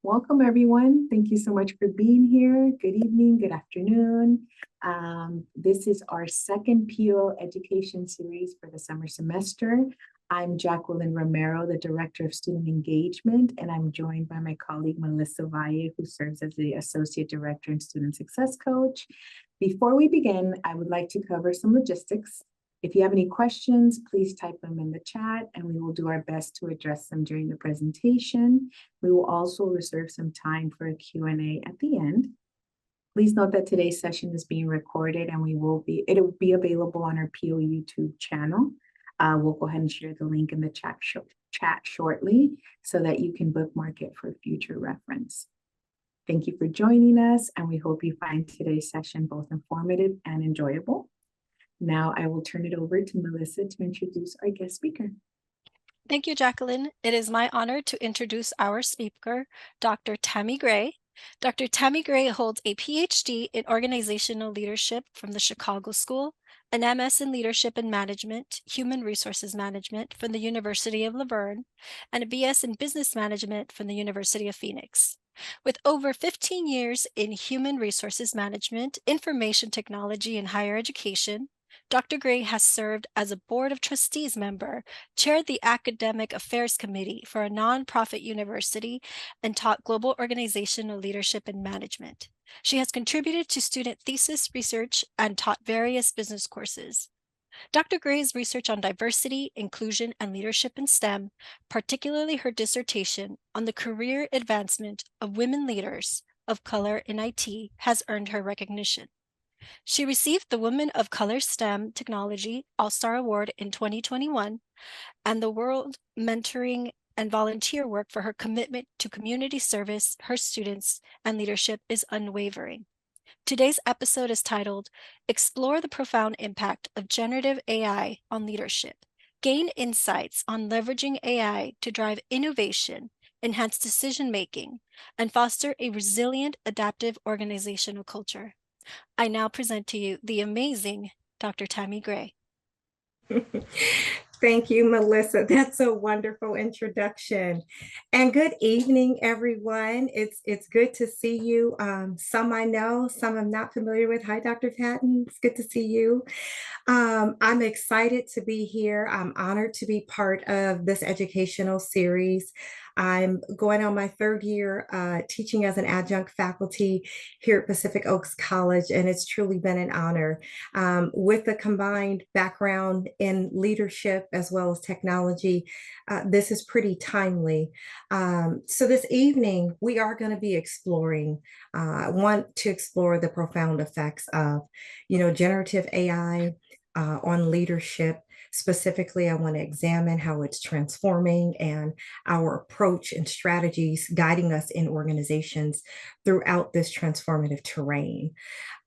Welcome, everyone. Thank you so much for being here. Good evening, good afternoon. This is our second PO education series for the summer semester. I'm Jacqueline Romero, the Director of Student Engagement, and I'm joined by my colleague Melissa Valle, who serves as the Associate Director and Student Success Coach. Before we begin, I would like to cover some logistics. If you have any questions, please type them in the chat and we will do our best to address them during the presentation. We will also reserve some time for a Q&A at the end. Please note that today's session is being recorded and it'll be available on our PO YouTube channel. We'll go ahead and share the link in the chat shortly so that you can bookmark it for future reference. Thank you for joining us, and we hope you find today's session both informative and enjoyable. Now I will turn it over to Melissa to introduce our guest speaker. Thank you, Jacqueline. It is my honor to introduce our speaker, Dr. Tammy Gray. Dr. Tammy Gray holds a PhD in Organizational Leadership from the Chicago School, an MS in Leadership and Management, Human Resources Management from the University of Laverne, and a BS in Business Management from the University of Phoenix. With over 15 years in human resources management, information technology, and higher education, Dr. Gray has served as a Board of Trustees member, chaired the Academic Affairs Committee for a nonprofit university, and taught global organizational leadership and management. She has contributed to student thesis research and taught various business courses. Dr. Gray's research on diversity, inclusion, and leadership in STEM, particularly her dissertation on the career advancement of women leaders of color in IT, has earned her recognition. She received the Women of Color STEM Technology All-Star Award in 2021 and the World Mentoring and Volunteer Work for her commitment to community service, her students, and leadership is unwavering. Today's episode is titled, Explore the Profound Impact of Generative AI on Leadership. Gain insights on leveraging AI to drive innovation, enhance decision-making, and foster a resilient, adaptive organizational culture. I now present to you the amazing Dr. Tammy Gray. Thank you, Melissa. That's a wonderful introduction. And good evening, everyone. It's good to see you. Some I know, some I'm not familiar with. Hi, Dr. Patton. It's good to see you. I'm excited to be here. I'm honored to be part of this educational series. I'm going on my third year teaching as an adjunct faculty here at Pacific Oaks College, and it's truly been an honor. With a combined background in leadership as well as technology, this is pretty timely. So this evening, we are going to be exploring, want to explore the profound effects of, generative AI on leadership. Specifically, I want to examine how it's transforming and our approach and strategies guiding us in organizations throughout this transformative terrain.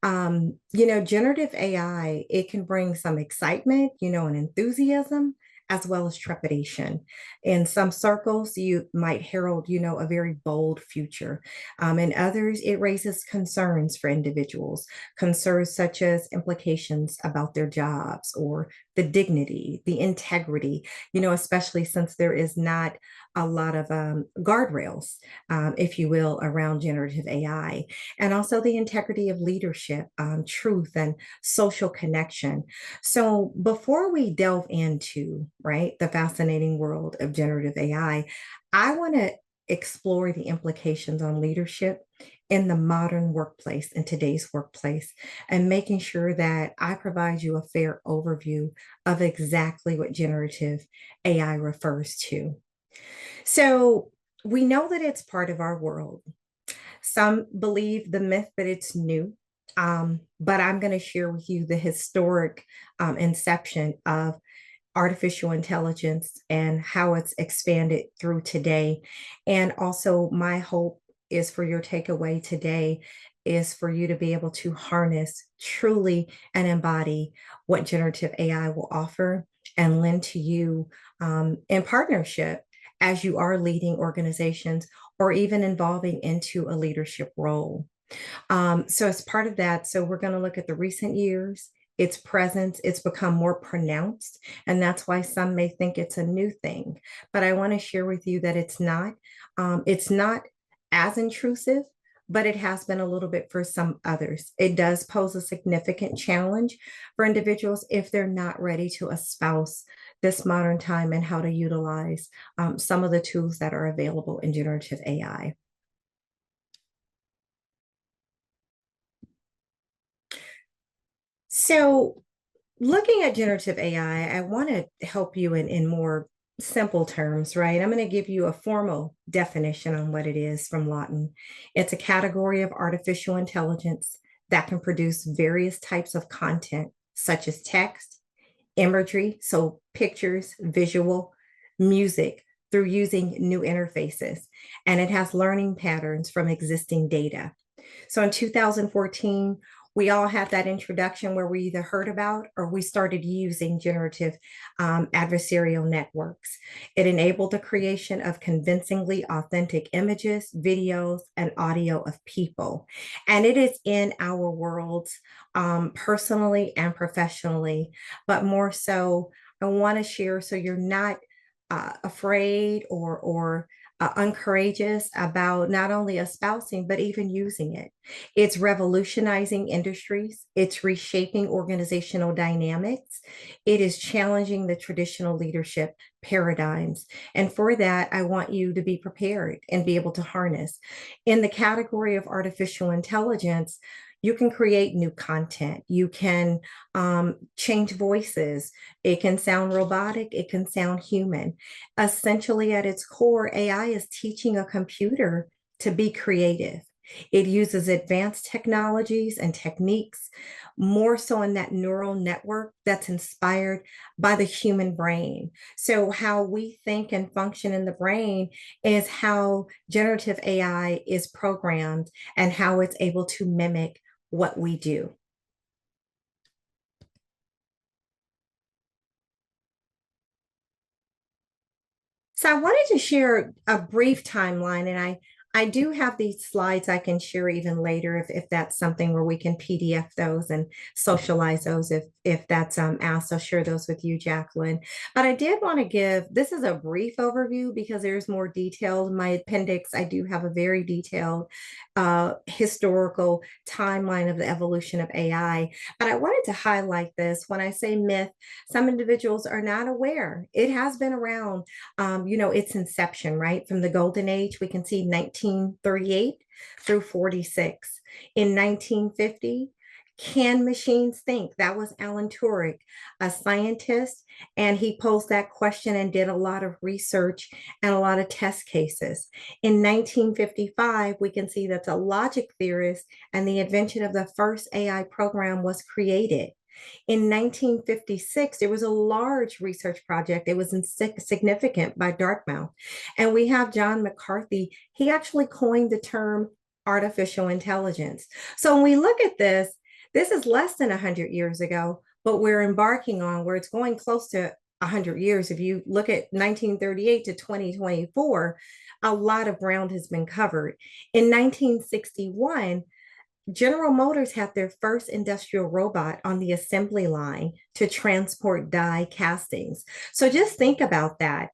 Generative AI, it can bring some excitement, and enthusiasm, as well as trepidation. In some circles, you might herald, a very bold future. In others, it raises concerns for individuals, concerns such as implications about their jobs or the dignity, the integrity, especially since there is not a lot of guardrails, if you will, around generative AI, and also the integrity of leadership, truth, and social connection. So before we delve into, right, the fascinating world of generative AI, I want to explore the implications on leadership in the modern workplace, in today's workplace, and making sure that I provide you a fair overview of exactly what generative AI refers to. So we know that it's part of our world. Some believe the myth that it's new, but I'm going to share with you the historic inception of artificial intelligence and how it's expanded through today. And also my hope is for your takeaway today is for you to be able to harness truly and embody what generative AI will offer and lend to you in partnership as you are leading organizations or even involving into a leadership role. So as part of that, so we're going to look at the recent years, its presence, it's become more pronounced, and that's why some may think it's a new thing. But I want to share with you that it's not as intrusive, but it has been a little bit for some others. It does pose a significant challenge for individuals if they're not ready to espouse this modern time and how to utilize some of the tools that are available in generative AI. So looking at generative AI, I want to help you in more simple terms, right? I'm going to give you a formal definition on what it is from Lawton. It's a category of artificial intelligence that can produce various types of content, such as text, imagery, so pictures, visual, music, through using new interfaces. And it has learning patterns from existing data. So in 2014, we all had that introduction where we either heard about or we started using generative adversarial networks. It enabled the creation of convincingly authentic images, videos, and audio of people. And it is in our worlds personally and professionally, but more so, I want to share so you're not afraid or uncourageous about not only espousing, but even using it. It's revolutionizing industries, it's reshaping organizational dynamics, it is challenging the traditional leadership paradigms. And for that, I want you to be prepared and be able to harness. In the category of artificial intelligence, you can create new content. You can change voices. It can sound robotic. It can sound human. Essentially, at its core, AI is teaching a computer to be creative. It uses advanced technologies and techniques, more so in that neural network that's inspired by the human brain. So, how we think and function in the brain is how generative AI is programmed and how it's able to mimic what we do. So I wanted to share a brief timeline, and I do have these slides I can share even later if that's something where we can PDF those and socialize those if that's asked. I'll share those with you, Jacqueline. But I did want to give, this is a brief overview because there's more detail. In my appendix, I do have a very detailed historical timeline of the evolution of AI. But I wanted to highlight this. When I say myth, some individuals are not aware. It has been around, its inception, right? From the golden age, we can see 1938 through 46. In 1950, can machines think? That was Alan Turing, a scientist, and he posed that question and did a lot of research and a lot of test cases. In 1955, we can see that the logic theorist and the invention of the first AI program was created. In 1956, there was a large research project. It was significant by Dartmouth. And we have John McCarthy. He actually coined the term artificial intelligence. So when we look at this is less than 100 years ago, but we're embarking on where it's going close to 100 years. If you look at 1938 to 2024, a lot of ground has been covered. In 1961, General Motors had their first industrial robot on the assembly line to transport die castings. So just think about that.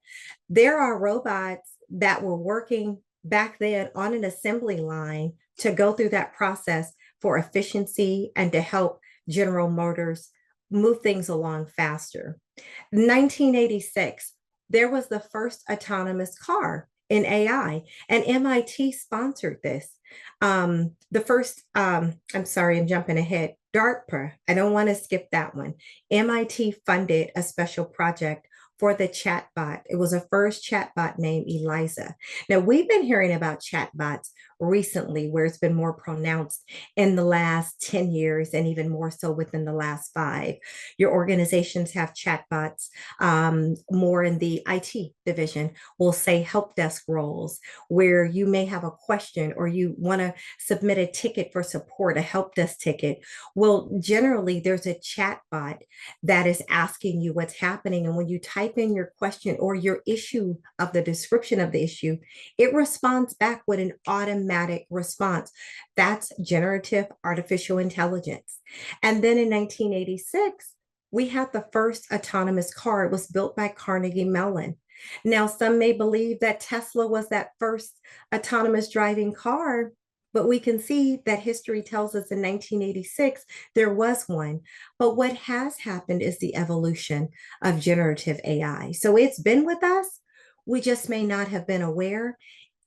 There are robots that were working back then on an assembly line to go through that process for efficiency and to help General Motors move things along faster. 1986, there was the first autonomous car in AI, and MIT sponsored this. The first, I'm sorry, I'm jumping ahead. DARPA, I don't want to skip that one. MIT funded a special project for the chatbot. It was a first chatbot named Eliza. Now, we've been hearing about chatbots recently, where it's been more pronounced in the last 10 years and even more so within the last 5. Your organizations have chatbots more in the IT division, will say help desk roles, where you may have a question or you want to submit a ticket for support, a help desk ticket. Well, generally, there's a chatbot that is asking you what's happening. And when you type in your question or your issue of the description of the issue, it responds back with an automatic response. That's generative artificial intelligence. And then in 1986, we had the first autonomous car. It was built by Carnegie Mellon. Now, some may believe that Tesla was that first autonomous driving car, but we can see that history tells us in 1986 there was one. But what has happened is the evolution of generative AI. So it's been with us. We just may not have been aware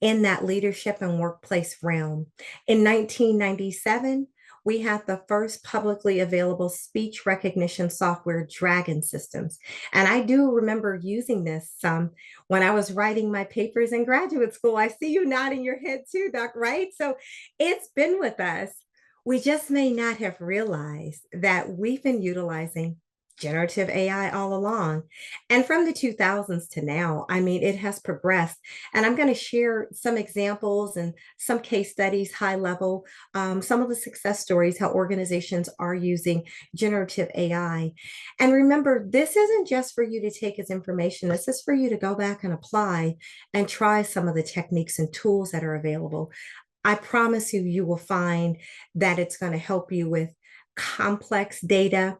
in that leadership and workplace realm. In 1997, we had the first publicly available speech recognition software, Dragon Systems. And I do remember using this when I was writing my papers in graduate school. I see you nodding your head too, Doc, right? So it's been with us. We just may not have realized that we've been utilizing generative AI all along. And from the 2000s to now, I mean, it has progressed. And I'm going to share some examples and some case studies, high level, some of the success stories, how organizations are using generative AI. And remember, this isn't just for you to take as information, this is for you to go back and apply and try some of the techniques and tools that are available. I promise you, you will find that it's going to help you with complex data,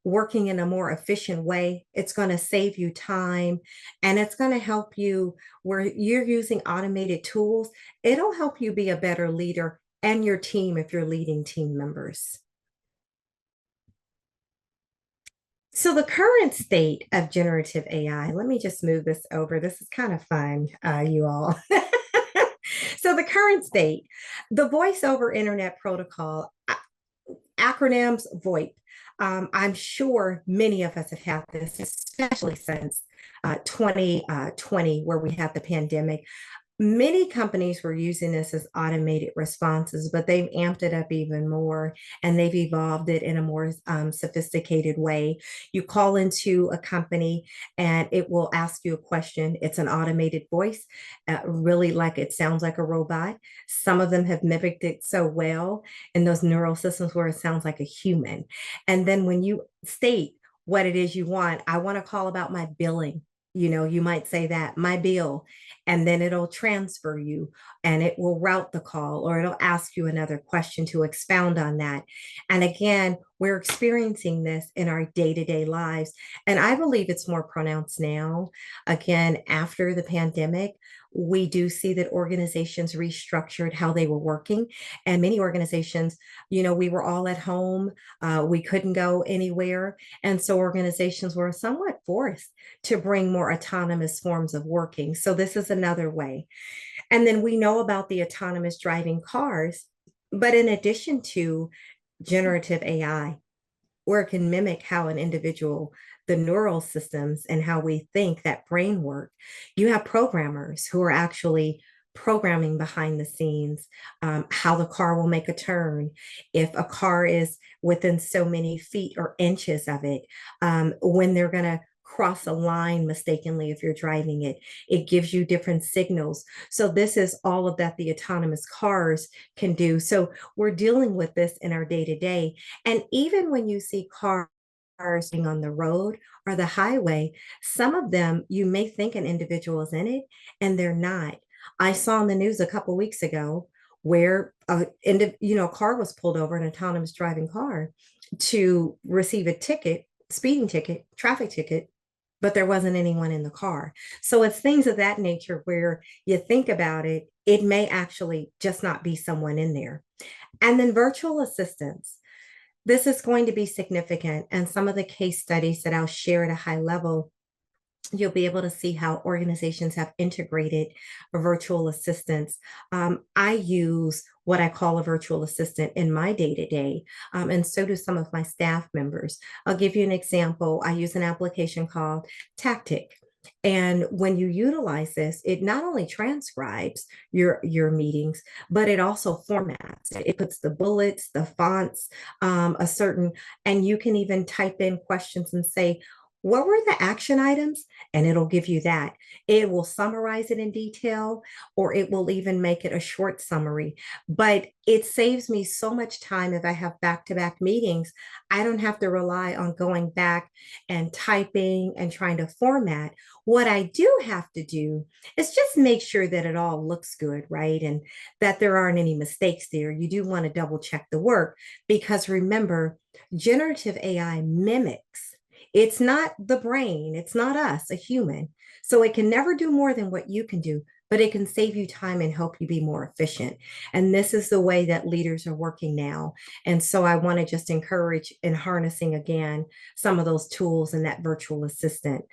working in a more efficient way. It's going to save you time, and it's going to help you where you're using automated tools. It'll help you be a better leader and your team if you're leading team members. So the current state of generative AI, let me just move this over. This is kind of fun, you all. So the current state, the voice over internet protocol, acronyms, VoIP. I'm sure many of us have had this, especially since 2020, where we had the pandemic. Many companies were using this as automated responses, but they've amped it up even more and they've evolved it in a more sophisticated way. You call into a company and it will ask you a question. It's an automated voice, really like it sounds like a robot. Some of them have mimicked it so well in those neural systems where it sounds like a human. And then when you state what it is you want, I want to call about my billing. You know, you might say that, my bill, and then it'll transfer you and it will route the call or it'll ask you another question to expound on that. And again, we're experiencing this in our day-to-day lives. And I believe it's more pronounced now. Again, after the pandemic, we do see that organizations restructured how they were working. And many organizations, you know, we were all at home, we couldn't go anywhere. And so organizations were somewhat forced to bring more autonomous forms of working. So this is another way. And then we know about the autonomous driving cars. But in addition to generative AI, where it can mimic how an individual, the neural systems and how we think that brain work, you have programmers who are actually programming behind the scenes, how the car will make a turn, if a car is within so many feet or inches of it, when they're going to cross a line mistakenly if you're driving it. It gives you different signals. So this is all of that the autonomous cars can do. So we're dealing with this in our day to day. And even when you see cars being on the road or the highway, some of them you may think an individual is in it and they're not. I saw on the news a couple weeks ago where a car was pulled over, an autonomous driving car, to receive a ticket, speeding ticket, traffic ticket, but there wasn't anyone in the car. So it's things of that nature where you think about it, it may actually just not be someone in there. And then virtual assistants. This is going to be significant. And some of the case studies that I'll share at a high level, you'll be able to see how organizations have integrated virtual assistants. I use what I call a virtual assistant in my day-to-day, and so do some of my staff members. I'll give you an example. I use an application called Tactic. And when you utilize this, it not only transcribes your meetings, but it also formats it. It puts the bullets, the fonts, and you can even type in questions and say, what were the action items? And it'll give you that. It will summarize it in detail, or it will even make it a short summary. But it saves me so much time if I have back-to-back meetings. I don't have to rely on going back and typing and trying to format. What I do have to do is just make sure that it all looks good, right? And that there aren't any mistakes there. You do want to double check the work because remember, generative AI mimics. It's not the brain, it's not us, a human. So it can never do more than what you can do, but it can save you time and help you be more efficient. And this is the way that leaders are working now. And so I want to just encourage in harnessing again some of those tools and that virtual assistant.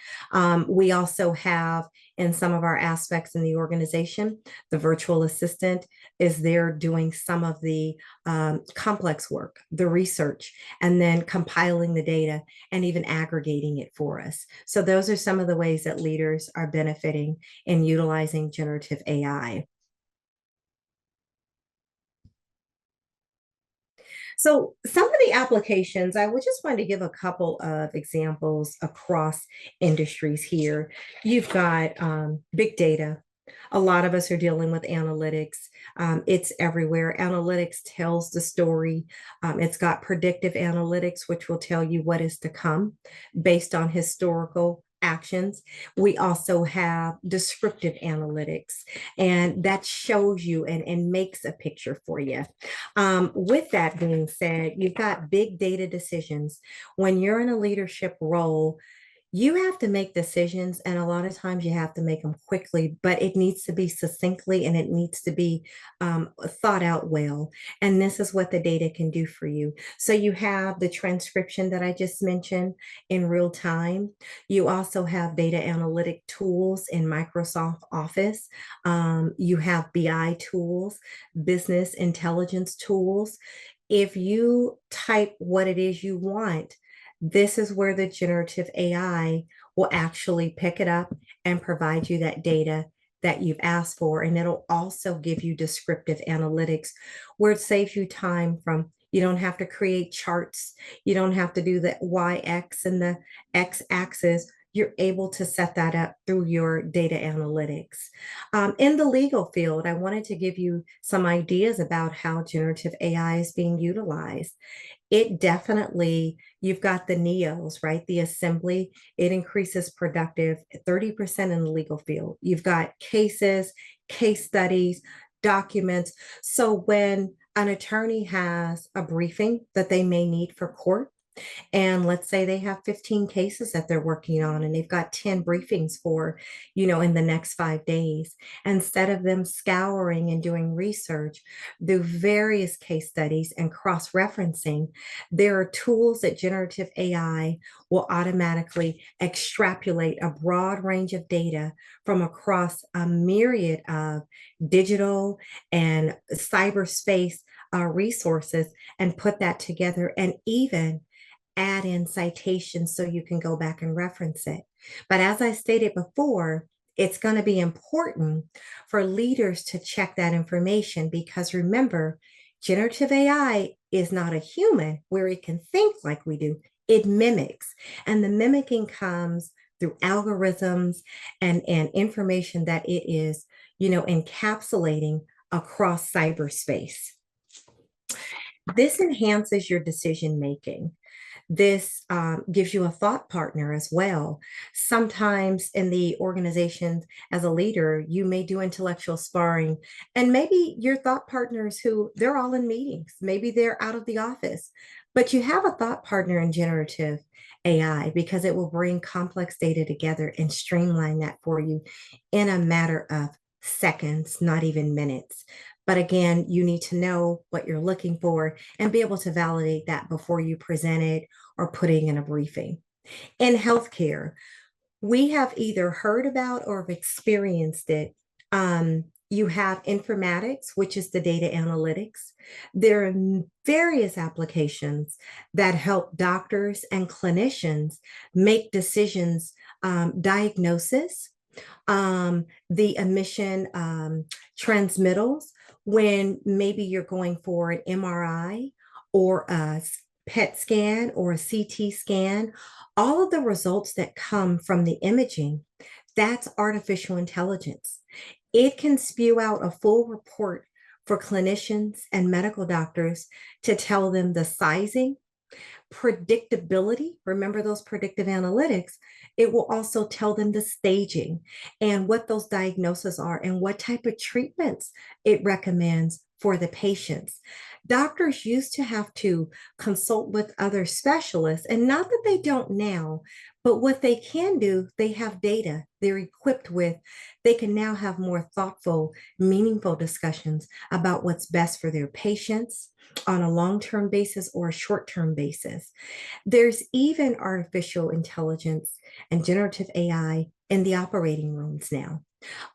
We also have in some of our aspects in the organization, the virtual assistant is there doing some of the complex work, the research, and then compiling the data and even aggregating it for us. So those are some of the ways that leaders are benefiting in utilizing generative AI. So some of the applications, I would just want to give a couple of examples across industries here. You've got big data. A lot of us are dealing with analytics. It's everywhere. Analytics tells the story. It's got predictive analytics, which will tell you what is to come based on historical actions. We also have descriptive analytics, and that shows you and makes a picture for you. With that being said, you've got big data decisions. When you're in a leadership role, you have to make decisions, and a lot of times you have to make them quickly, but it needs to be succinctly and it needs to be thought out well. And this is what the data can do for you. So you have the transcription that I just mentioned in real time. You also have data analytic tools in Microsoft Office. You have BI tools, business intelligence tools. If you type what it is you want, this is where the generative AI will actually pick it up and provide you that data that you've asked for. And it'll also give you descriptive analytics where it saves you time from you don't have to create charts. You don't have to do the YX and the X axis. You're able to set that up through your data analytics. In the legal field, I wanted to give you some ideas about how generative AI is being utilized. It definitely, you've got the NEOs, right? The assembly, it increases productive 30% in the legal field. You've got cases, case studies, documents. So when an attorney has a briefing that they may need for court, and let's say they have 15 cases that they're working on and they've got 10 briefings for, in the next 5 days. Instead of them scouring and doing research, the various case studies and cross-referencing, there are tools that generative AI will automatically extrapolate a broad range of data from across a myriad of digital and cyberspace resources and put that together and even add in citations so you can go back and reference it. But as I stated before, it's going to be important for leaders to check that information because remember, generative AI is not a human where it can think like we do. It mimics, and the mimicking comes through algorithms and information that it is, encapsulating across cyberspace. This enhances your decision making. This gives you a thought partner as well. Sometimes in the organization as a leader, you may do intellectual sparring, and maybe your thought partners who they're all in meetings, maybe they're out of the office, but you have a thought partner in generative AI because it will bring complex data together and streamline that for you in a matter of seconds, not even minutes. But again, you need to know what you're looking for and be able to validate that before you present it or putting in a briefing. In healthcare, we have either heard about or have experienced it. You have informatics, which is the data analytics. There are various applications that help doctors and clinicians make decisions, diagnosis, the emission transmittals, when maybe you're going for an MRI or a PET scan or a CT scan, all of the results that come from the imaging, that's artificial intelligence. It can spew out a full report for clinicians and medical doctors to tell them the sizing, predictability. Remember those predictive analytics. It will also tell them the staging and what those diagnoses are and what type of treatments it recommends for the patients. Doctors used to have to consult with other specialists, and not that they don't now, but what they can do, they have data they're equipped with. They can now have more thoughtful, meaningful discussions about what's best for their patients on a long-term basis or a short-term basis. There's even artificial intelligence and generative AI in the operating rooms now.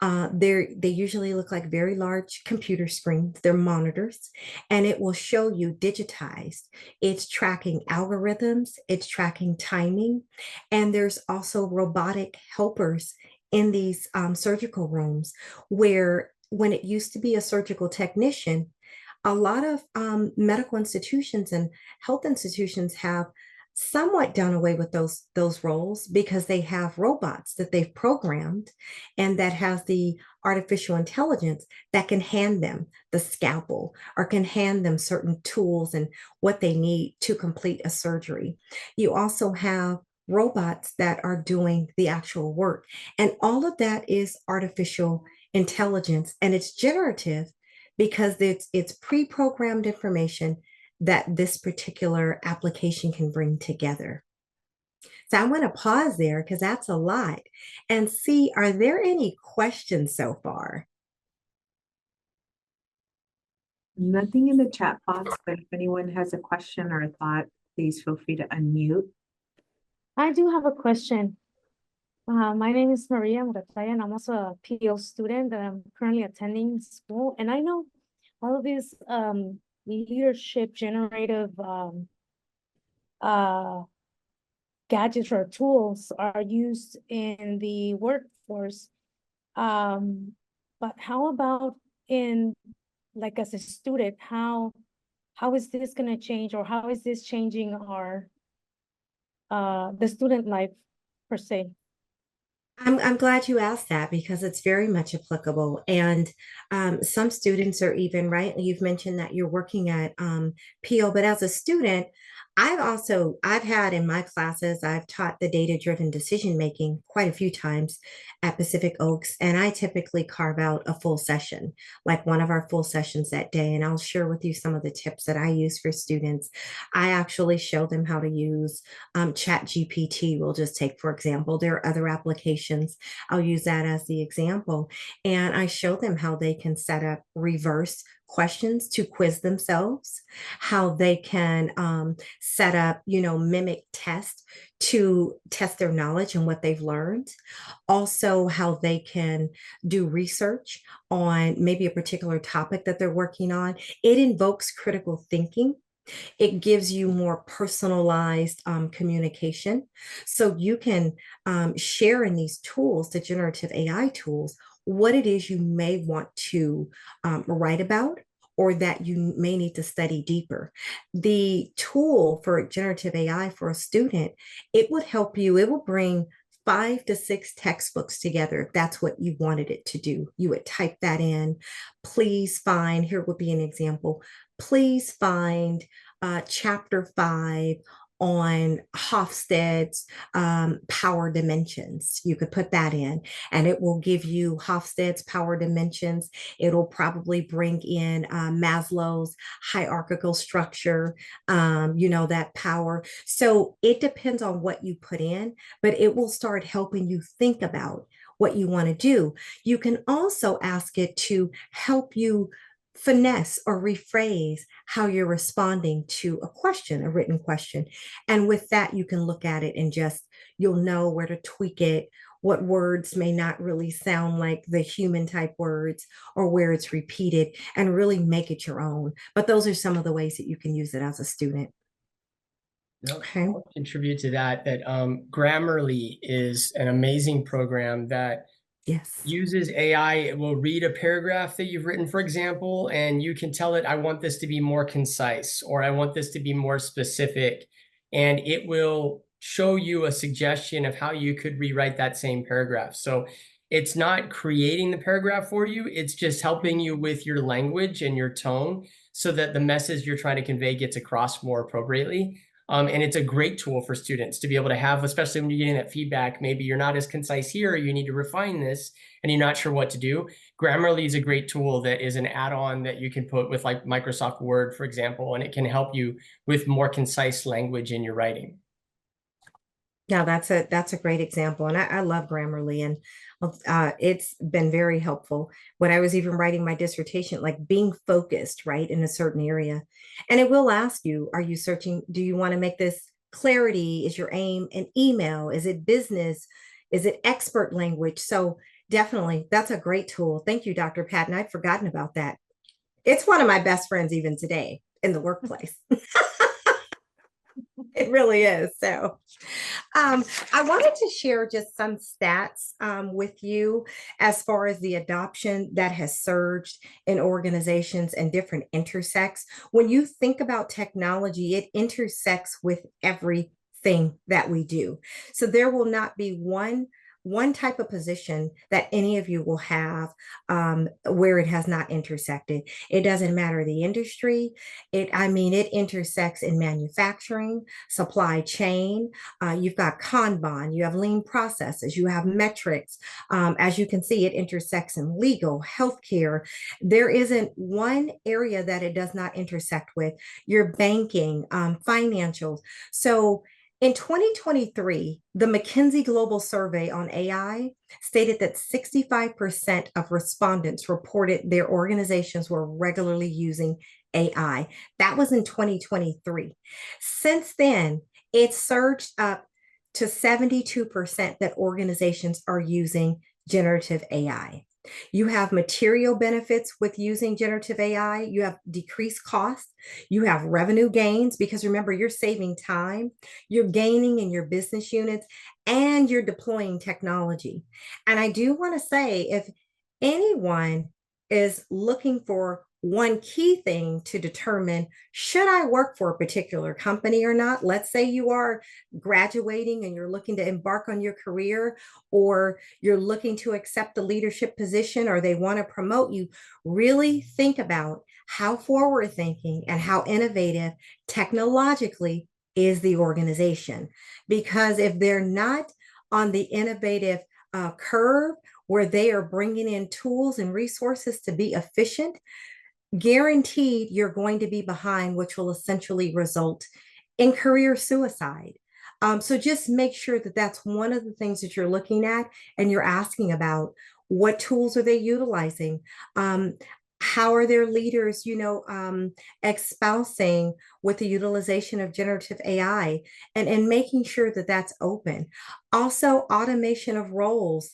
They usually look like very large computer screens. They're monitors, and it will show you digitized. It's tracking algorithms, it's tracking timing, and there's also robotic helpers in these surgical rooms where when it used to be a surgical technician, a lot of medical institutions and health institutions have somewhat done away with those roles because they have robots that they've programmed and that has the artificial intelligence that can hand them the scalpel or can hand them certain tools and what they need to complete a surgery. You also have robots that are doing the actual work, and all of that is artificial intelligence, and it's generative because it's pre-programmed information that this particular application can bring together. So I want to pause there because that's a lot and see, are there any questions so far? Nothing in the chat box, but if anyone has a question or a thought, please feel free to unmute. I do have a question. My name is Maria Murataya, and I'm also a PO student that I'm currently attending school. And I know all of these leadership generative gadgets or tools are used in the workforce. But how about in, like, as a student, how is this going to change, or how is this changing our the student life per se? I'm glad you asked that because it's very much applicable. And some students are even, right? You've mentioned that you're working at PO, but as a student, I've had in my classes, I've taught the data-driven decision making quite a few times at Pacific Oaks, and I typically carve out a full session, like one of our full sessions that day, and I'll share with you some of the tips that I use for students. I actually show them how to use Chat GPT. We'll just take, for example, there are other applications. I'll use that as the example, and I show them how they can set up reverse questions to quiz themselves, how they can set up, mimic tests to test their knowledge and what they've learned. Also, how they can do research on maybe a particular topic that they're working on. It invokes critical thinking. It gives you more personalized communication. So you can share in these tools, the generative AI tools, what it is you may want to write about or that you may need to study deeper. The tool for generative AI for a student, it would help you, it will bring 5 to 6 textbooks together if that's what you wanted it to do. You would type that in. Please find, here would be an example. Please find chapter 5 on Hofstede's power dimensions. You could put that in and it will give you Hofstede's power dimensions. It'll probably bring in Maslow's hierarchical structure, that power. So it depends on what you put in, but it will start helping you think about what you want to do. You can also ask it to help you finesse or rephrase how you're responding to a question, a written question. And with that, you can look at it and you'll know where to tweak it, what words may not really sound like the human type words, or where it's repeated, and really make it your own. But those are some of the ways that you can use it as a student. Okay. I'll contribute to that Grammarly is an amazing program that uses AI. It will read a paragraph that you've written, for example, and you can tell it, I want this to be more concise, or I want this to be more specific. And it will show you a suggestion of how you could rewrite that same paragraph. So it's not creating the paragraph for you. It's just helping you with your language and your tone so that the message you're trying to convey gets across more appropriately. And it's a great tool for students to be able to have, especially when you're getting that feedback. Maybe you're not as concise here, you need to refine this, and you're not sure what to do. Grammarly is a great tool that is an add-on that you can put with like Microsoft Word, for example, and it can help you with more concise language in your writing. Yeah, that's a great example, and I love Grammarly, and it's been very helpful when I was even writing my dissertation, like being focused, right, in a certain area. And it will ask you, are you searching? Do you want to make this clarity? Is your aim an email? Is it business? Is it expert language? So definitely, that's a great tool. Thank you, Dr. Patton. I'd forgotten about that. It's one of my best friends even today in the workplace. It really is. So I wanted to share just some stats with you as far as the adoption that has surged in organizations and different intersects. When you think about technology, it intersects with everything that we do. So there will not be one type of position that any of you will have where it has not intersected. It doesn't matter the industry. It intersects in manufacturing, supply chain. You've got Kanban, you have lean processes, you have metrics. As you can see, it intersects in legal, healthcare. There isn't one area that it does not intersect with. Your banking, financials. So in 2023, the McKinsey Global Survey on AI stated that 65% of respondents reported their organizations were regularly using AI. That was in 2023. Since then, it surged up to 72% that organizations are using generative AI. You have material benefits with using generative AI. You have decreased costs. You have revenue gains because remember, you're saving time, you're gaining in your business units, and you're deploying technology. And I do want to say if anyone is looking for one key thing to determine should I work for a particular company or not? Let's say you are graduating and you're looking to embark on your career, or you're looking to accept a leadership position, or they want to promote you. Really think about how forward thinking and how innovative technologically is the organization. Because if they're not on the innovative curve where they are bringing in tools and resources to be efficient, guaranteed you're going to be behind, which will essentially result in career suicide. So just make sure that that's one of the things that you're looking at and you're asking about. What tools are they utilizing? How are their leaders, espousing with the utilization of generative AI, and making sure that that's open. Also, automation of roles,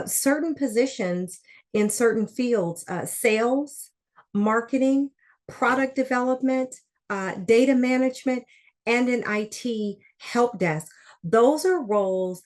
certain positions in certain fields, sales, marketing, product development, data management, and an IT help desk. Those are roles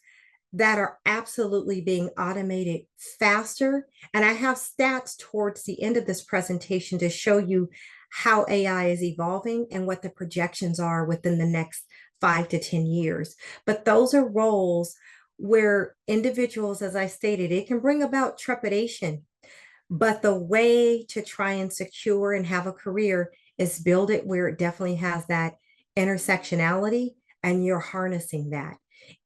that are absolutely being automated faster. And I have stats towards the end of this presentation to show you how AI is evolving and what the projections are within the next 5 to 10 years. But those are roles where individuals, as I stated, it can bring about trepidation. But the way to try and secure and have a career is build it where it definitely has that intersectionality and you're harnessing that.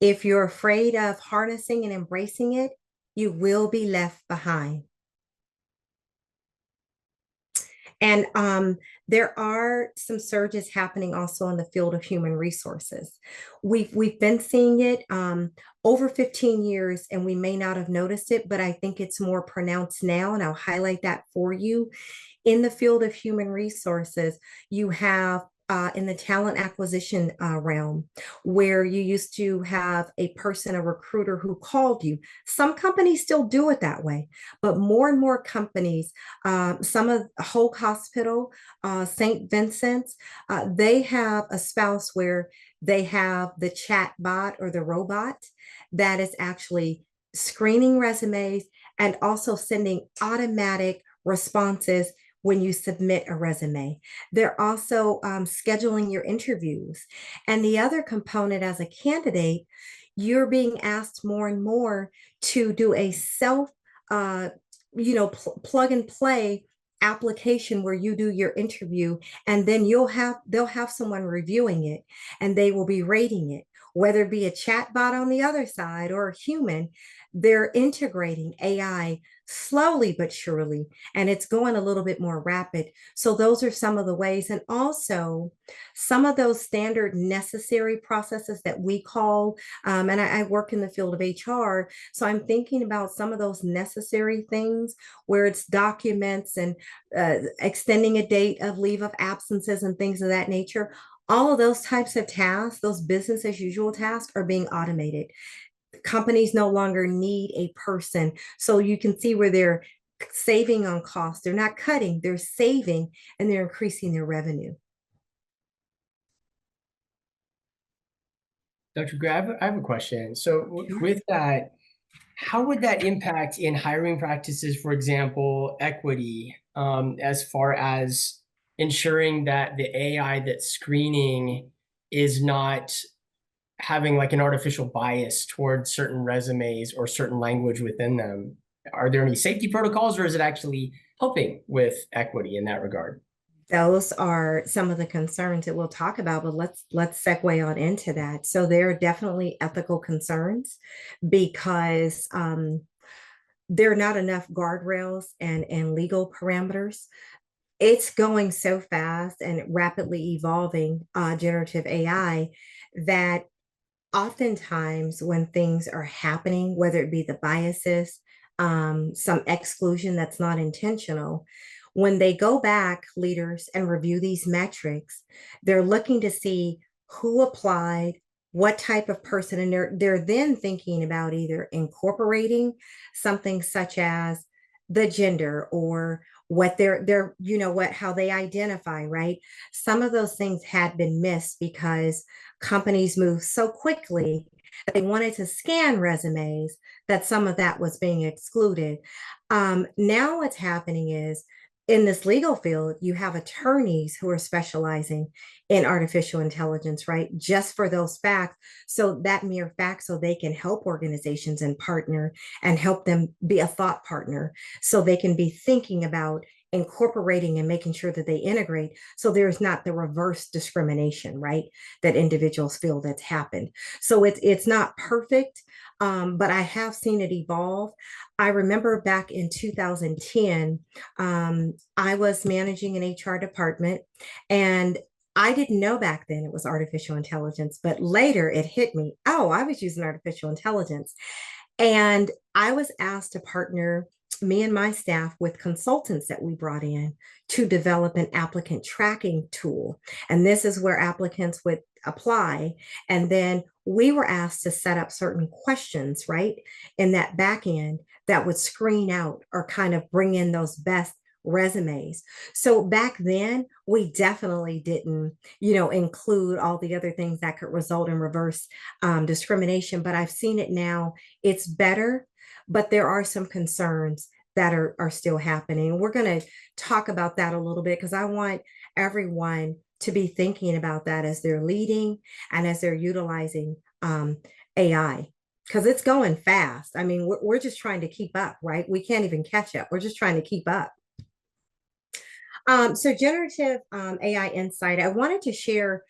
If you're afraid of harnessing and embracing it, you will be left behind. And there are some surges happening also in the field of human resources. We've been seeing it over 15 years, and we may not have noticed it, but I think it's more pronounced now, and I'll highlight that for you. In the field of human resources, you have in the talent acquisition realm, where you used to have a person, a recruiter who called you. Some companies still do it that way, but more and more companies, some of Hoag Hospital, St. Vincent's, they have a spouse where they have the chat bot or the robot that is actually screening resumes and also sending automatic responses when you submit a resume. They're also scheduling your interviews. And the other component as a candidate, you're being asked more and more to do a self, plug and play application where you do your interview, and then they'll have someone reviewing it, and they will be rating it, whether it be a chat bot on the other side or a human. They're integrating AI slowly but surely, and it's going a little bit more rapid. So those are some of the ways. And also some of those standard necessary processes that we call, and I work in the field of HR, so I'm thinking about some of those necessary things where it's documents and extending a date of leave of absences and things of that nature. All of those types of tasks, those business as usual tasks, are being automated. Companies no longer need a person. So you can see where they're saving on costs. They're not cutting, they're saving, and they're increasing their revenue. Dr. Gray, I have a question. So with that, how would that impact in hiring practices, for example, equity, as far as ensuring that the AI that's screening is not having like an artificial bias towards certain resumes or certain language within them? Are there any safety protocols, or is it actually helping with equity in that regard? Those are some of the concerns that we'll talk about, but let's segue on into that. So there are definitely ethical concerns because there are not enough guardrails and legal parameters. It's going so fast and rapidly evolving generative AI that oftentimes when things are happening, whether it be the biases, some exclusion that's not intentional, when they go back, leaders, and review these metrics, they're looking to see who applied, what type of person, and they're then thinking about either incorporating something such as the gender or what they're what how they identify, right? Some of those things had been missed because companies moved so quickly that they wanted to scan resumes that some of that was being excluded. Now what's happening is in this legal field, you have attorneys who are specializing in artificial intelligence, right? Just for those facts. So that mere fact, so they can help organizations and partner and help them be a thought partner. So they can be thinking about incorporating and making sure that they integrate. So there's not the reverse discrimination, right? That individuals feel that's happened. So it's not perfect, but I have seen it evolve. I remember back in 2010, I was managing an HR department, and I didn't know back then it was artificial intelligence, but later it hit me. Oh, I was using artificial intelligence. And I was asked to partner me and my staff with consultants that we brought in to develop an applicant tracking tool. And this is where applicants would apply. And then we were asked to set up certain questions, right, in that back end that would screen out or kind of bring in those best resumes. So back then, we definitely didn't, include all the other things that could result in reverse discrimination. But I've seen it now. It's better, but there are some concerns that are still happening. We're going to talk about that a little bit because I want everyone to be thinking about that as they're leading and as they're utilizing AI, because it's going fast. I mean, we're just trying to keep up, right? We can't even catch up. We're just trying to keep up. So generative AI insight, I wanted to share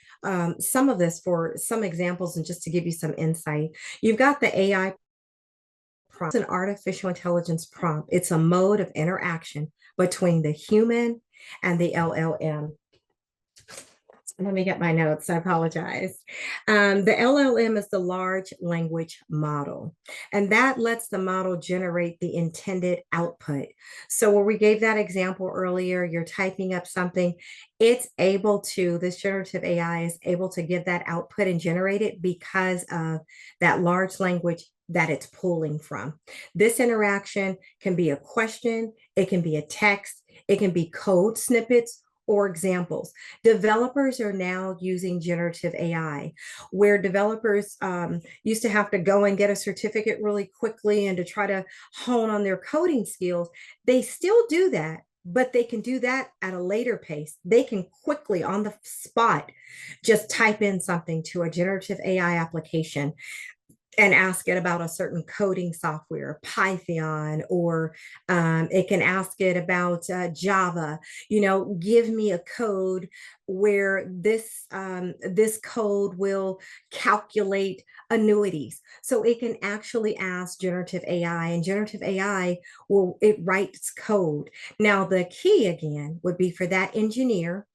some of this for some examples and just to give you some insight. You've got the AI prompt, an artificial intelligence prompt. It's a mode of interaction between the human and the LLM. Let me get my notes. I apologize. The LLM is the large language model, and that lets the model generate the intended output. So where we gave that example earlier, you're typing up something, it's able to, this generative AI is able to give that output and generate it because of that large language that it's pulling from. This interaction can be a question, it can be a text, it can be code snippets, or examples. Developers are now using generative AI, where developers used to have to go and get a certificate really quickly and to try to hone on their coding skills. They still do that, but they can do that at a later pace. They can quickly on the spot just type in something to a generative AI application, and ask it about a certain coding software, Python, or it can ask it about Java. Give me a code where this code will calculate annuities. So it can actually ask generative AI, and generative AI it writes code. Now, the key again would be for that engineer,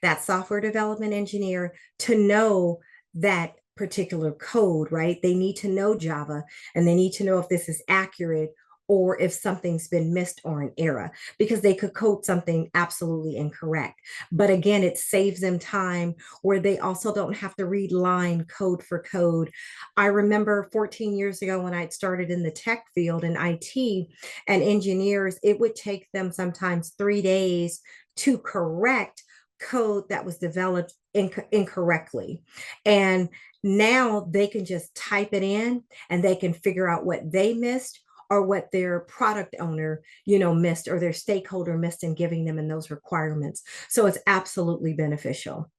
that software development engineer, to know that particular code, right? They need to know Java, and they need to know if this is accurate or if something's been missed or an error, because they could code something absolutely incorrect. But again, it saves them time where they also don't have to read line code for code. I remember 14 years ago when I started in the tech field in IT and engineers, it would take them sometimes 3 days to correct code that was developed incorrectly. And now they can just type it in and they can figure out what they missed or what their product owner, missed, or their stakeholder missed in giving them in those requirements. So it's absolutely beneficial.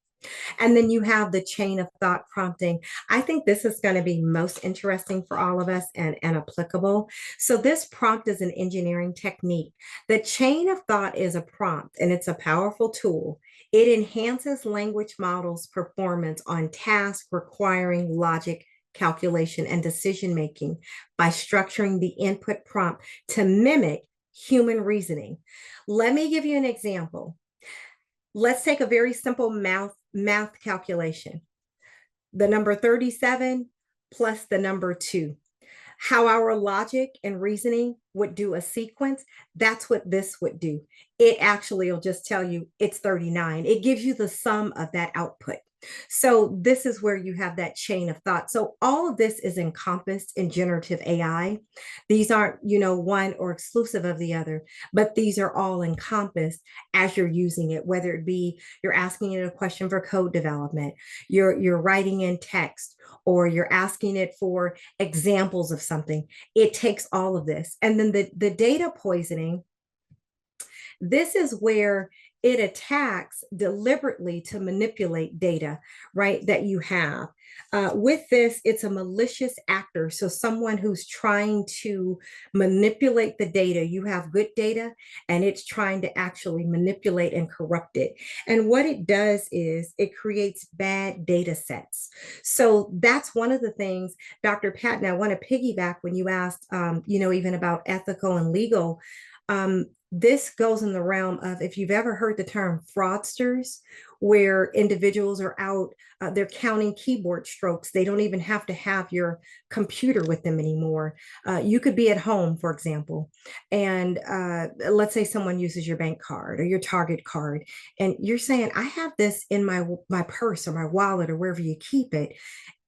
And then you have the chain of thought prompting. I think this is going to be most interesting for all of us and applicable. So this prompt is an engineering technique. The chain of thought is a prompt, and it's a powerful tool. It enhances language models' performance on tasks requiring logic, calculation, and decision making by structuring the input prompt to mimic human reasoning. Let me give you an example. Let's take a very simple math calculation. The number 37 plus the number 2. How our logic and reasoning would do a sequence, that's what this would do. It actually will just tell you it's 39. It gives you the sum of that output. So this is where you have that chain of thought. So all of this is encompassed in generative AI. These aren't, one or exclusive of the other, but these are all encompassed as you're using it, whether it be you're asking it a question for code development, you're writing in text, or you're asking it for examples of something. It takes all of this. And then the data poisoning, this is where it attacks deliberately to manipulate data, right, that you have. With this, it's a malicious actor. So someone who's trying to manipulate the data. You have good data, and it's trying to actually manipulate and corrupt it. And what it does is it creates bad data sets. So that's one of the things, Dr. Patton, I want to piggyback when you asked, even about ethical and legal. This goes in the realm of, if you've ever heard the term fraudsters, where individuals are out, they're counting keyboard strokes. They don't even have to have your computer with them anymore. You could be at home, for example, and let's say someone uses your bank card or your Target card, and you're saying, I have this in my purse or my wallet or wherever you keep it.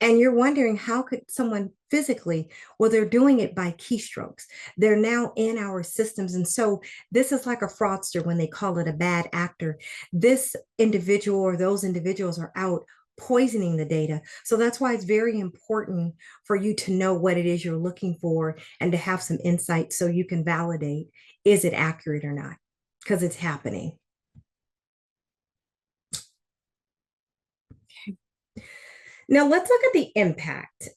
And you're wondering, how could someone physically? Well, they're doing it by keystrokes. They're now in our systems. And so this is like a fraudster when they call it a bad actor. This individual or those individuals are out poisoning the data. So that's why it's very important for you to know what it is you're looking for and to have some insight so you can validate, is it accurate or not? Because it's happening. Now let's look at the impact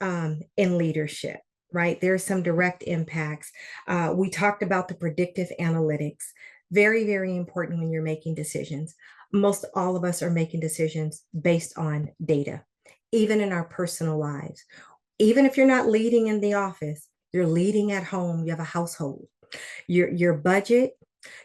in leadership, right? There are some direct impacts. We talked about the predictive analytics. Very, very important when you're making decisions. Most all of us are making decisions based on data, even in our personal lives. Even if you're not leading in the office, you're leading at home, you have a household. Your budget,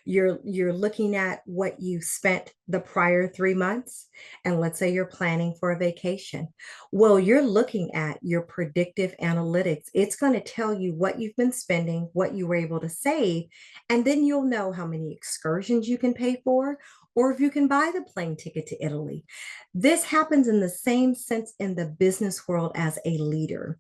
you're looking at what you spent the prior 3 months, and let's say you're planning for a vacation. Well, you're looking at your predictive analytics. It's going to tell you what you've been spending, what you were able to save, and then you'll know how many excursions you can pay for, or if you can buy the plane ticket to Italy. This happens in the same sense in the business world as a leader.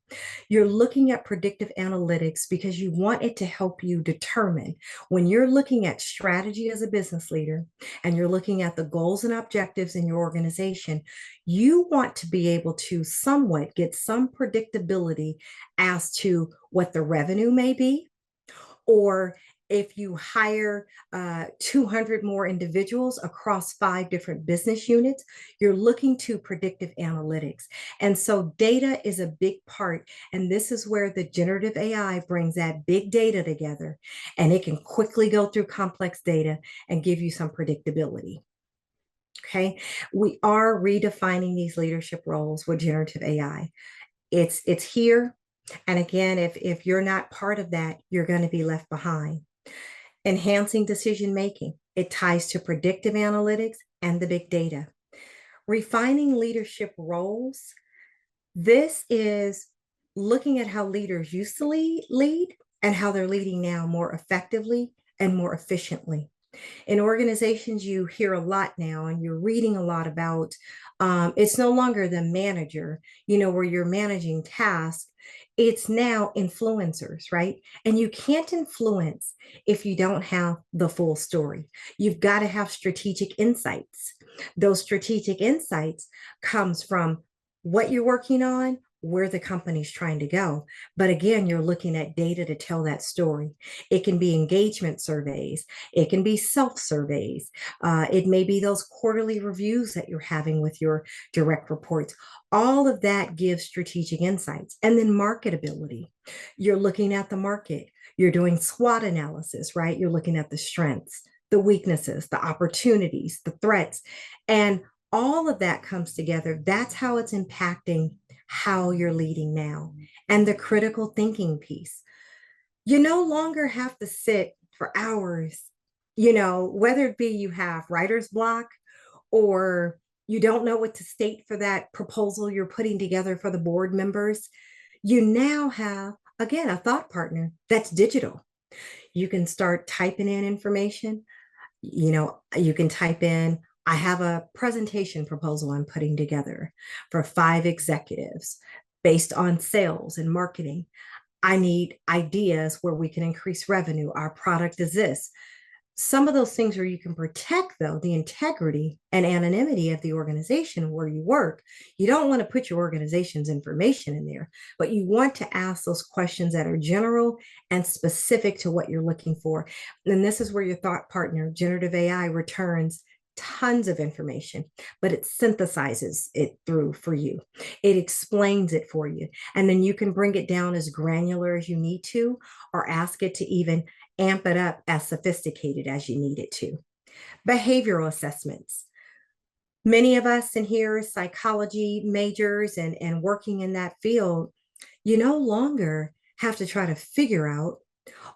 You're looking at predictive analytics because you want it to help you determine, when you're looking at strategy as a business leader and you're looking at the goals and objectives in your organization, you want to be able to somewhat get some predictability as to what the revenue may be, or if you hire 200 more individuals across 5 different business units, you're looking to predictive analytics. And so data is a big part. And this is where the generative AI brings that big data together, and it can quickly go through complex data and give you some predictability. Okay, we are redefining these leadership roles with generative AI. It's here. And again, if you're not part of that, you're going to be left behind. Enhancing decision making, it ties to predictive analytics and the big data. Refining leadership roles, this is looking at how leaders used to lead and how they're leading now more effectively and more efficiently. In organizations, you hear a lot now, and you're reading a lot about it's no longer the manager, where you're managing tasks. It's now influencers, right? And you can't influence if you don't have the full story. You've got to have strategic insights. Those strategic insights comes from what you're working on, where the company's trying to go. But again, you're looking at data to tell that story. It can be engagement surveys. It can be self-surveys. It may be those quarterly reviews that you're having with your direct reports. All of that gives strategic insights. And then marketability. You're looking at the market. You're doing SWOT analysis, right? You're looking at the strengths, the weaknesses, the opportunities, the threats. And all of that comes together. That's how it's impacting how you're leading now. And the critical thinking piece. You no longer have to sit for hours, whether it be you have writer's block or you don't know what to state for that proposal you're putting together for the board members. You now have, again, a thought partner that's digital. You can start typing in information. You can type in, I have a presentation proposal I'm putting together for 5 executives based on sales and marketing. I need ideas where we can increase revenue. Our product is this. Some of those things where you can protect, though, the integrity and anonymity of the organization where you work. You don't want to put your organization's information in there, but you want to ask those questions that are general and specific to what you're looking for. And this is where your thought partner, generative AI, returns tons of information, but it synthesizes it through for you. It explains it for you. And then you can bring it down as granular as you need to, or ask it to even amp it up as sophisticated as you need it to. Behavioral assessments. Many of us in here, psychology majors and working in that field, you no longer have to try to figure out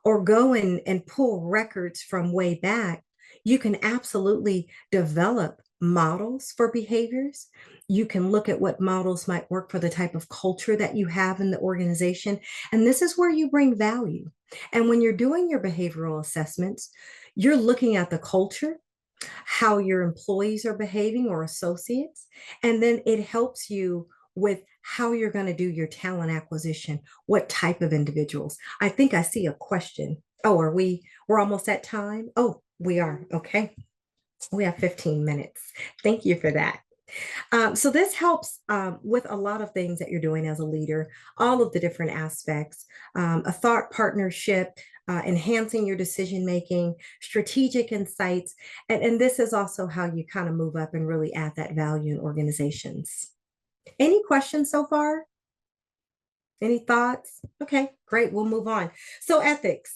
or go and pull records from way back. You can absolutely develop models for behaviors. You can look at what models might work for the type of culture that you have in the organization. And this is where you bring value. And when you're doing your behavioral assessments, you're looking at the culture, how your employees are behaving or associates, and then it helps you with how you're going to do your talent acquisition, what type of individuals. I think I see a question. Oh, we're almost at time? Oh, we are. Okay. We have 15 minutes. Thank you for that. So this helps with a lot of things that you're doing as a leader, all of the different aspects, a thought partnership, enhancing your decision-making, strategic insights. And this is also how you kind of move up and really add that value in organizations. Any questions so far? Any thoughts? Okay, great. We'll move on. So ethics.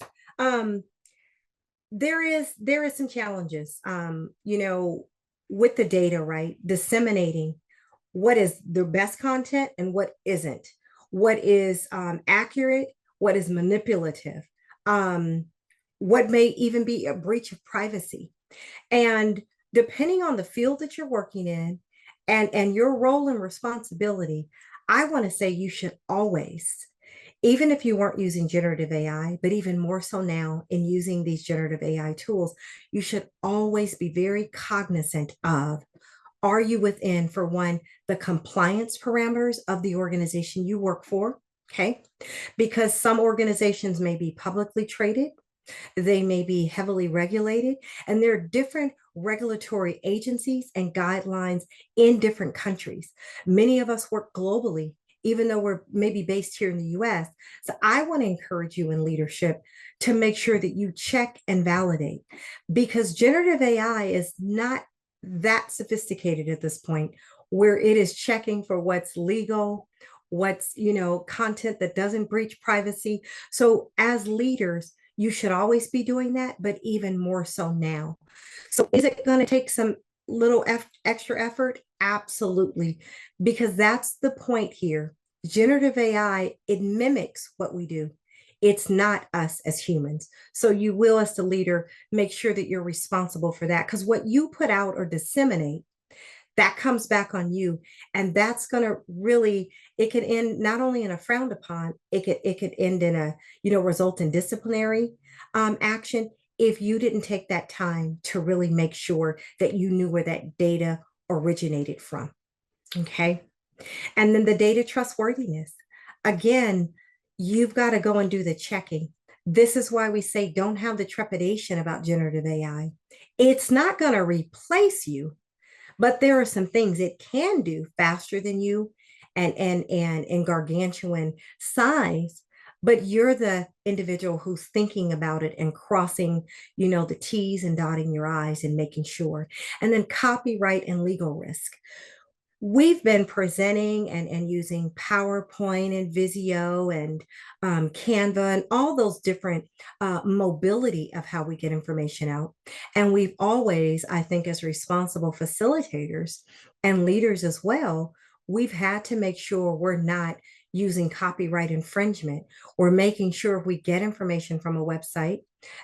There is some challenges, with the data, right? Disseminating what is the best content and what isn't, what is accurate, what is manipulative, what may even be a breach of privacy. And depending on the field that you're working in and your role and responsibility, I want to say you should always, even if you weren't using generative AI, but even more so now in using these generative AI tools, you should always be very cognizant of, are you within, for one, the compliance parameters of the organization you work for? Okay. Because some organizations may be publicly traded, they may be heavily regulated, and there are different regulatory agencies and guidelines in different countries. Many of us work globally even though we're maybe based here in the US. So I want to encourage you in leadership to make sure that you check and validate, because generative AI is not that sophisticated at this point where it is checking for what's legal, what's, content that doesn't breach privacy. So as leaders, you should always be doing that, but even more so now. So is it going to take some little extra effort? Absolutely, because that's the point here. Generative AI, it mimics what we do. It's not us as humans. So you will, as the leader, make sure that you're responsible for that, because what you put out or disseminate, that comes back on you. And that's going to really, it could end not only in a frowned upon, it could end in a, result in disciplinary action if you didn't take that time to really make sure that you knew where that data originated from. Okay. And then the data trustworthiness. Again, you've got to go and do the checking. This is why we say don't have the trepidation about generative AI. It's not going to replace you, but there are some things it can do faster than you and in gargantuan size. But you're the individual who's thinking about it and crossing, the T's and dotting your I's and making sure. And then copyright and legal risk. We've been presenting and using PowerPoint and Visio and Canva and all those different mobility of how we get information out. And we've always, I think, as responsible facilitators and leaders as well, we've had to make sure we're not using copyright infringement. We're making sure if we get information from a website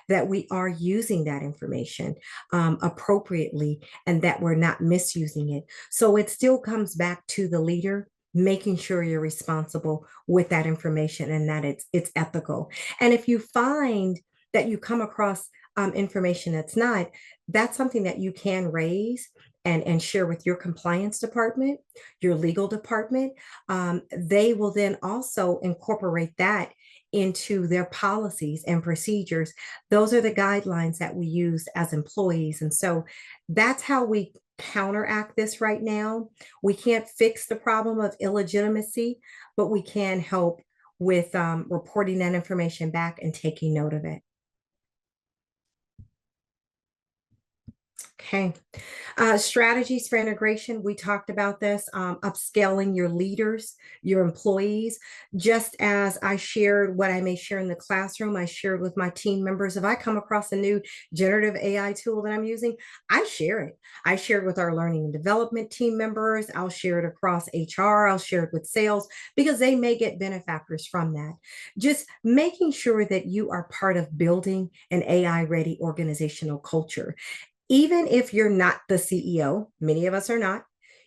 that we are using that information appropriately and that we're not misusing it. So it still comes back to the leader making sure you're responsible with that information and that it's ethical. And if you find that you come across information that's something that you can raise and share with your compliance department, your legal department. They will then also incorporate that into their policies and procedures. Those are the guidelines that we use as employees. And so that's how we counteract this right now. We can't fix the problem of illegitimacy, but we can help with reporting that information back and taking note of it. Okay. Strategies for integration. We talked about this, upscaling your leaders, your employees. Just as I shared what I may share in the classroom, I shared with my team members. If I come across a new generative AI tool that I'm using, I share it. I share it with our learning and development team members. I'll share it across HR. I'll share it with sales because they may get benefactors from that. Just making sure that you are part of building an AI-ready organizational culture. Even if you're not the CEO, many of us are not,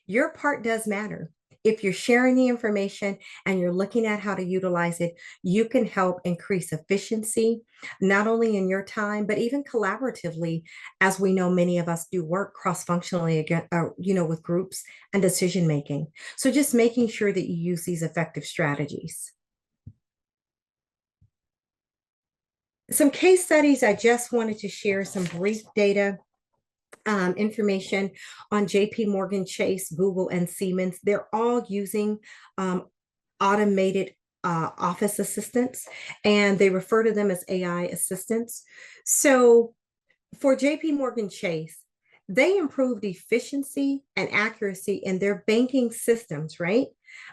your part does matter. If you're sharing the information and you're looking at how to utilize it, you can help increase efficiency, not only in your time, but even collaboratively, as we know many of us do work cross-functionally, with groups and decision making. So just making sure that you use these effective strategies. Some case studies, I just wanted to share some brief data. Information on JP Morgan Chase, Google, and Siemens. They're all using automated office assistants, and they refer to them as AI assistants. So for JP Morgan Chase, they improved efficiency and accuracy in their banking systems, right?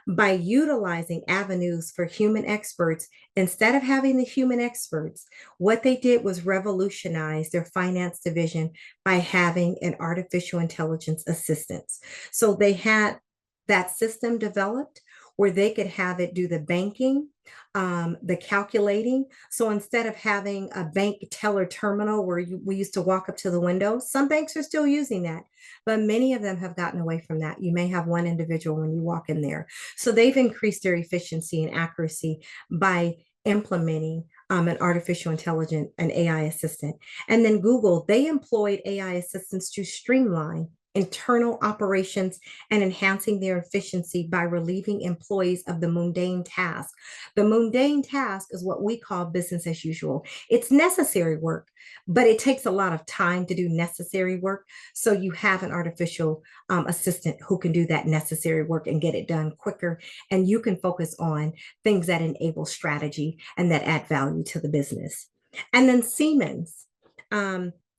By utilizing avenues for human experts. Instead of having the human experts, what they did was revolutionize their finance division by having an artificial intelligence assistant. So they had that system developed where they could have it do the banking, the calculating. So instead of having a bank teller terminal where we used to walk up to the window, some banks are still using that, but many of them have gotten away from that. You may have one individual when you walk in there. So they've increased their efficiency and accuracy by implementing an artificial intelligence, an AI assistant. And then Google, they employed AI assistants to streamline internal operations, and enhancing their efficiency by relieving employees of the mundane task. The mundane task is what we call business as usual. It's necessary work, but it takes a lot of time to do necessary work. So you have an artificial assistant who can do that necessary work and get it done quicker. And you can focus on things that enable strategy and that add value to the business. And then Siemens.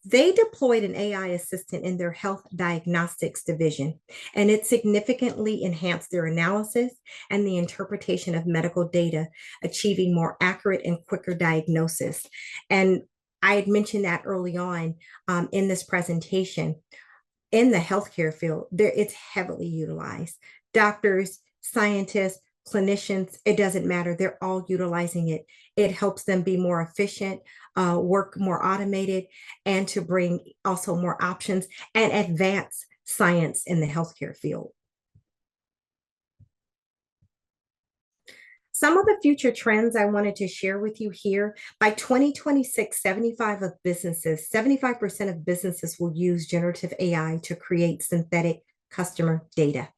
They deployed an AI assistant in their health diagnostics division, and it significantly enhanced their analysis and the interpretation of medical data, achieving more accurate and quicker diagnosis. And I had mentioned that early on in this presentation. In the healthcare field, it's heavily utilized. Doctors, scientists, clinicians, it doesn't matter. They're all utilizing it. It helps them be more efficient, work more automated, and to bring also more options and advance science in the healthcare field. Some of the future trends I wanted to share with you here. By 2026, 75% of businesses will use generative AI to create synthetic customer data.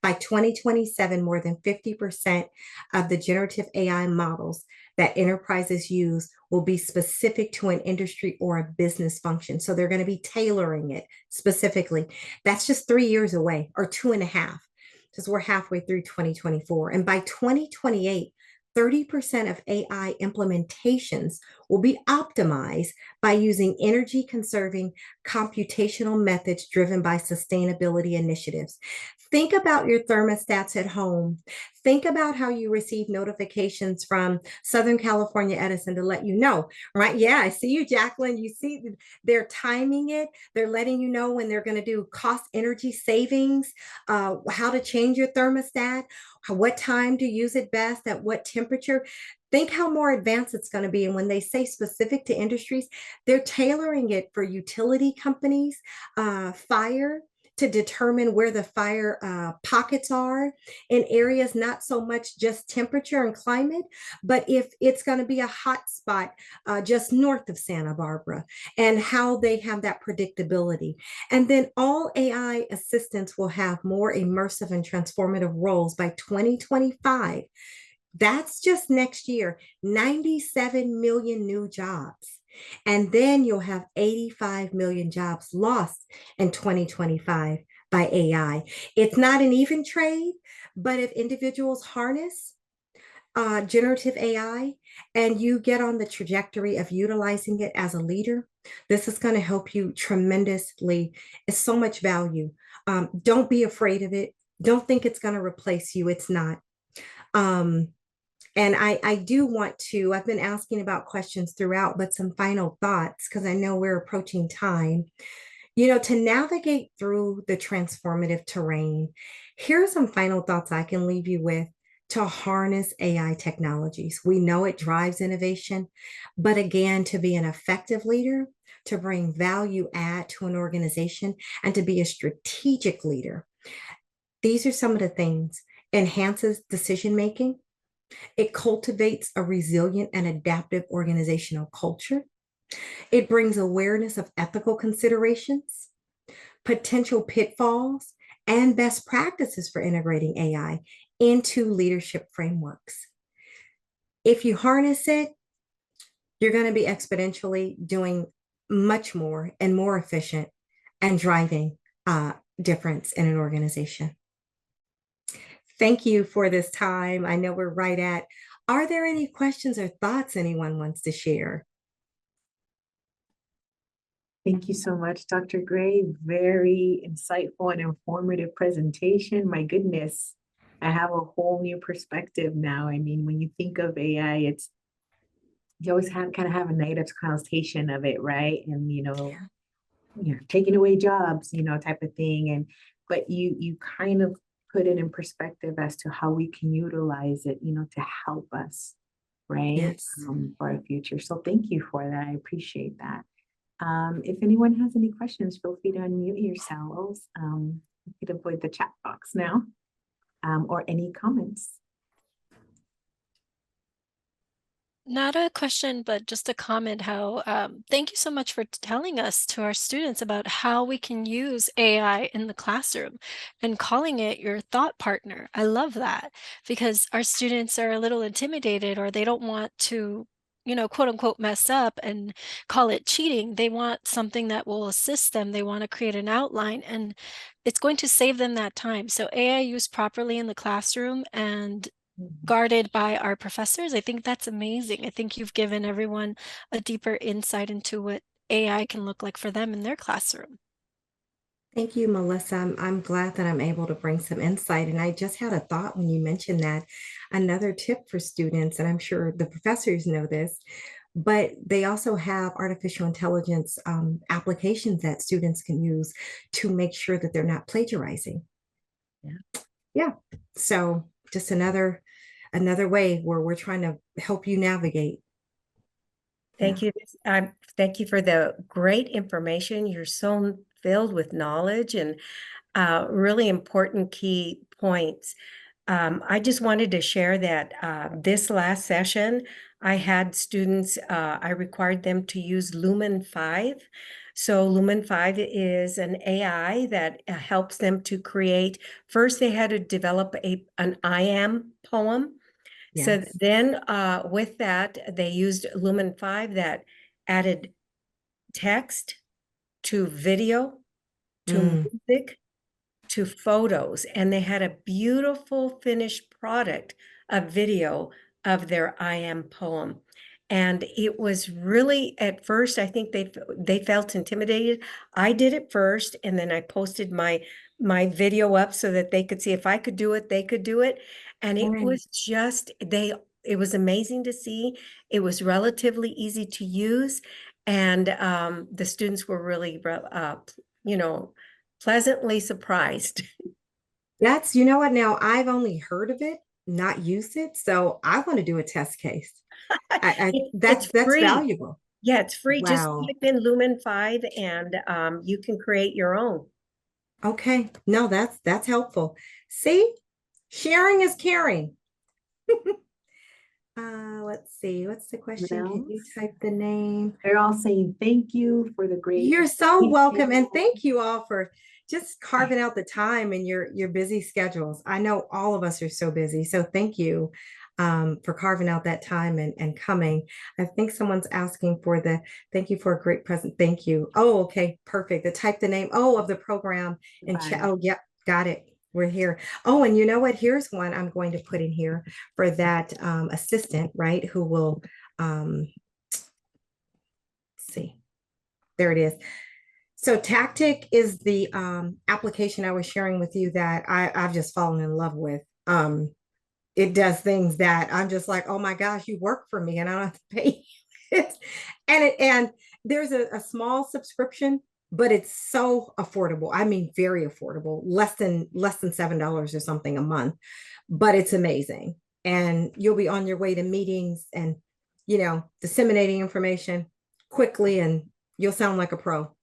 By 2027, more than 50% of the generative AI models that enterprises use will be specific to an industry or a business function. So they're going to be tailoring it specifically. That's just 3 years away, or 2.5, because we're halfway through 2024. And by 2028, 30% of AI implementations will be optimized by using energy conserving computational methods driven by sustainability initiatives. Think about your thermostats at home. Think about how you receive notifications from Southern California Edison to let you know, right? Yeah, I see you, Jacqueline. You see they're timing it. They're letting you know when they're going to do cost energy savings, how to change your thermostat, what time to use it best, at what temperature. Think how more advanced it's going to be. And when they say specific to industries, they're tailoring it for utility companies, fire, to determine where the fire pockets are in areas, not so much just temperature and climate, but if it's going to be a hot spot just north of Santa Barbara, and how they have that predictability. And then all AI assistants will have more immersive and transformative roles by 2025. That's just next year, 97 million new jobs. And then you'll have 85 million jobs lost in 2025 by AI. It's not an even trade, but if individuals harness generative AI and you get on the trajectory of utilizing it as a leader, this is going to help you tremendously. It's so much value. Don't be afraid of it. Don't think it's going to replace you. It's not. And I do want to, I've been asking about questions throughout, but some final thoughts, because I know we're approaching time. To navigate through the transformative terrain, here are some final thoughts I can leave you with to harness AI technologies. We know it drives innovation, but again, to be an effective leader, to bring value add to an organization, and to be a strategic leader. These are some of the things. Enhances decision-making. It cultivates a resilient and adaptive organizational culture. It brings awareness of ethical considerations, potential pitfalls, and best practices for integrating AI into leadership frameworks. If you harness it, you're going to be exponentially doing much more and more efficient and driving difference in an organization. Thank you for this time. I know we're right at. Are there any questions or thoughts anyone wants to share? Thank you so much, Dr. Gray. Very insightful and informative presentation. My goodness, I have a whole new perspective now. I mean, when you think of AI, you always kind of have a negative connotation of it, right? And taking away jobs, type of thing. But you kind of put it in perspective as to how we can utilize it, to help us, right? Yes. For our future. So thank you for that. I appreciate that. If anyone has any questions, feel free to unmute yourselves. You could avoid the chat box now, or any comments. Not a question, but just a comment how, thank you so much for telling us to our students about how we can use AI in the classroom and calling it your thought partner. I love that because our students are a little intimidated or they don't want to, quote unquote, mess up and call it cheating. They want something that will assist them. They want to create an outline and it's going to save them that time. So AI used properly in the classroom and guarded by our professors. I think that's amazing. I think you've given everyone a deeper insight into what AI can look like for them in their classroom. Thank you, Melissa. I'm glad that I'm able to bring some insight. And I just had a thought when you mentioned that. Another tip for students, and I'm sure the professors know this, but they also have artificial intelligence applications that students can use to make sure that they're not plagiarizing. Yeah. Yeah. So just another way where we're trying to help you navigate. Thank you. Thank you for the great information. You're so filled with knowledge and really important key points. I just wanted to share that this last session, I had students, I required them to use Lumen 5. So Lumen 5 is an AI that helps them to create, first they had to develop an I am poem. So Yes. then with that, they used Lumen 5 that added text to video, to music, to photos, and they had a beautiful finished product, a video of their I am poem. And it was really, at first, I think they felt intimidated. I did it first, and then I posted my video up so that they could see if I could do it, they could do it. And it was just, it was amazing to see. It was relatively easy to use. And the students were really, pleasantly surprised. That's, you know what, now I've only heard of it, not used it. So I want to do a test case. It's That's free. valuable. Yeah, it's free. Just Wow. type in Lumen 5 and you can create your own. Okay. No, that's helpful. See, sharing is caring. Let's see. What's the question? Can you type the name? They're all saying thank you for the great. You're so welcome. And thank you all for just carving out the time in your busy schedules. I know all of us are so busy. So thank you for carving out that time and coming. I think someone's asking for thank you for a great present. Thank you. Oh, okay. Perfect. The type the name, of the program and chat. Oh, yep. Got it. We're here. Oh, and you know what? Here's one I'm going to put in here for that assistant, right? Who will, see. There it is. So Tactic is the application I was sharing with you that I've just fallen in love with. It does things that I'm just like, oh my gosh, you work for me and I don't have to pay it. And there's a small subscription, but it's so affordable. I mean, very affordable, less than $7 or something a month, but it's amazing. And you'll be on your way to meetings and, disseminating information quickly, and you'll sound like a pro.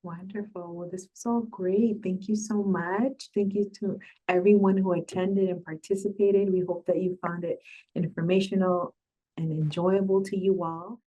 Wonderful. Well, this was all great. Thank you so much. Thank you to everyone who attended and participated. We hope that you found it informational and enjoyable to you all.